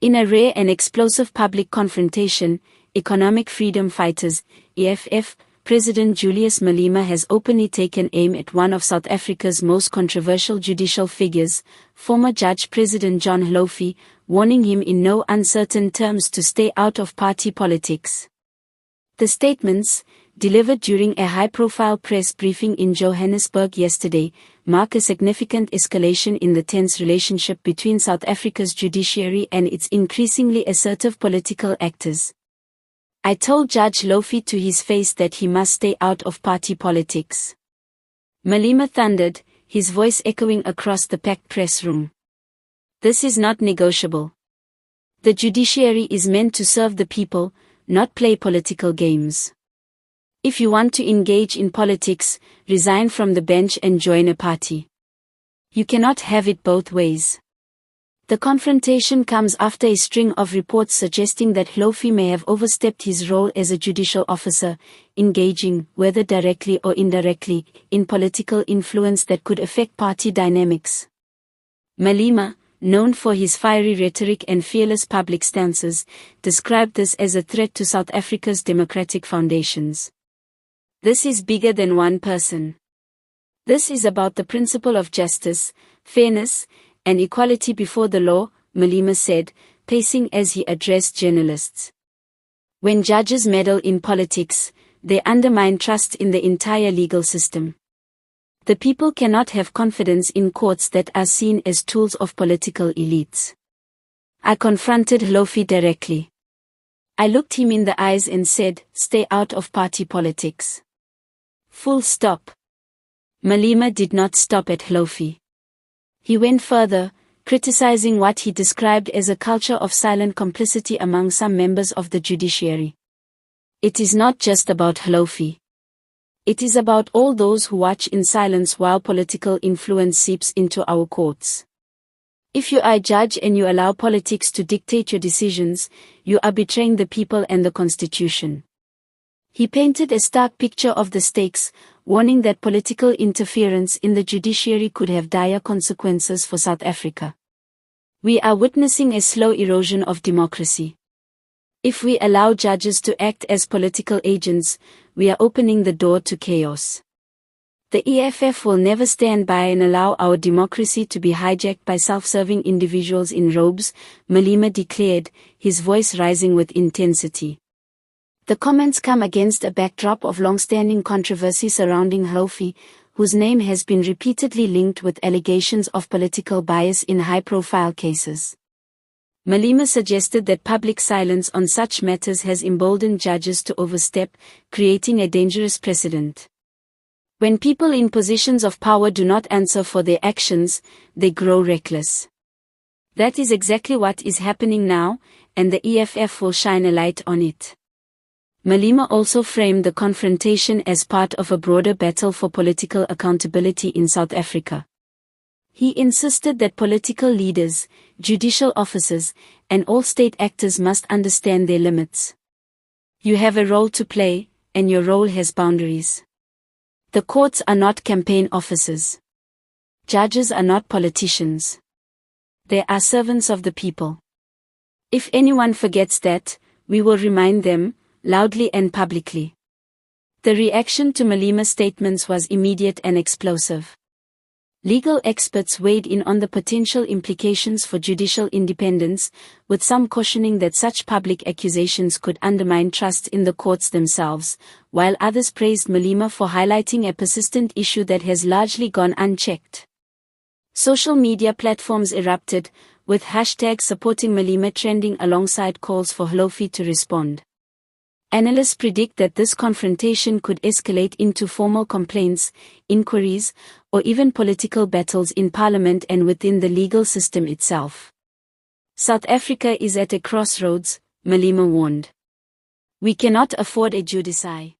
In a rare and explosive public confrontation, economic freedom fighters, EFF, President Julius Malema has openly taken aim at one of South Africa's most controversial judicial figures, former Judge President John Hlophe, warning him in no uncertain terms to stay out of party politics. The statements, delivered during a high-profile press briefing in Johannesburg yesterday, mark a significant escalation in the tense relationship between South Africa's judiciary and its increasingly assertive political actors. I told Judge Hlophe to his face that he must stay out of party politics. Malema thundered, his voice echoing across the packed press room. This is not negotiable. The judiciary is meant to serve the people, not play political games. If you want to engage in politics, resign from the bench and join a party. You cannot have it both ways. The confrontation comes after a string of reports suggesting that Hlophe may have overstepped his role as a judicial officer, engaging, whether directly or indirectly, in political influence that could affect party dynamics. Malema, known for his fiery rhetoric and fearless public stances, described this as a threat to South Africa's democratic foundations. This is bigger than one person. This is about the principle of justice, fairness, and equality before the law, Malema said, pacing as he addressed journalists. When judges meddle in politics, they undermine trust in the entire legal system. The people cannot have confidence in courts that are seen as tools of political elites. I confronted Hlophe directly. I looked him in the eyes and said, stay out of party politics. Full stop. Malema did not stop at Hlophe. He went further, criticizing what he described as a culture of silent complicity among some members of the judiciary. It is not just about Hlophe. It is about all those who watch in silence while political influence seeps into our courts. If you are a judge and you allow politics to dictate your decisions, you are betraying the people and the Constitution. He painted a stark picture of the stakes, warning that political interference in the judiciary could have dire consequences for South Africa. We are witnessing a slow erosion of democracy. If we allow judges to act as political agents, we are opening the door to chaos. The EFF will never stand by and allow our democracy to be hijacked by self-serving individuals in robes, Malema declared, his voice rising with intensity. The comments come against a backdrop of long-standing controversy surrounding Hlophe, whose name has been repeatedly linked with allegations of political bias in high-profile cases. Malema suggested that public silence on such matters has emboldened judges to overstep, creating a dangerous precedent. When people in positions of power do not answer for their actions, they grow reckless. That is exactly what is happening now, and the EFF will shine a light on it. Malema also framed the confrontation as part of a broader battle for political accountability in South Africa. He insisted that political leaders, judicial officers, and all state actors must understand their limits. You have a role to play, and your role has boundaries. The courts are not campaign officers. Judges are not politicians. They are servants of the people. If anyone forgets that, we will remind them, loudly and publicly. The reaction to Malema's statements was immediate and explosive. Legal experts weighed in on the potential implications for judicial independence, with some cautioning that such public accusations could undermine trust in the courts themselves, while others praised Malema for highlighting a persistent issue that has largely gone unchecked. Social media platforms erupted, with hashtags supporting Malema trending alongside calls for Hlophe to respond. Analysts predict that this confrontation could escalate into formal complaints, inquiries, or even political battles in parliament and within the legal system itself. South Africa is at a crossroads, Malema warned. We cannot afford a judiciary.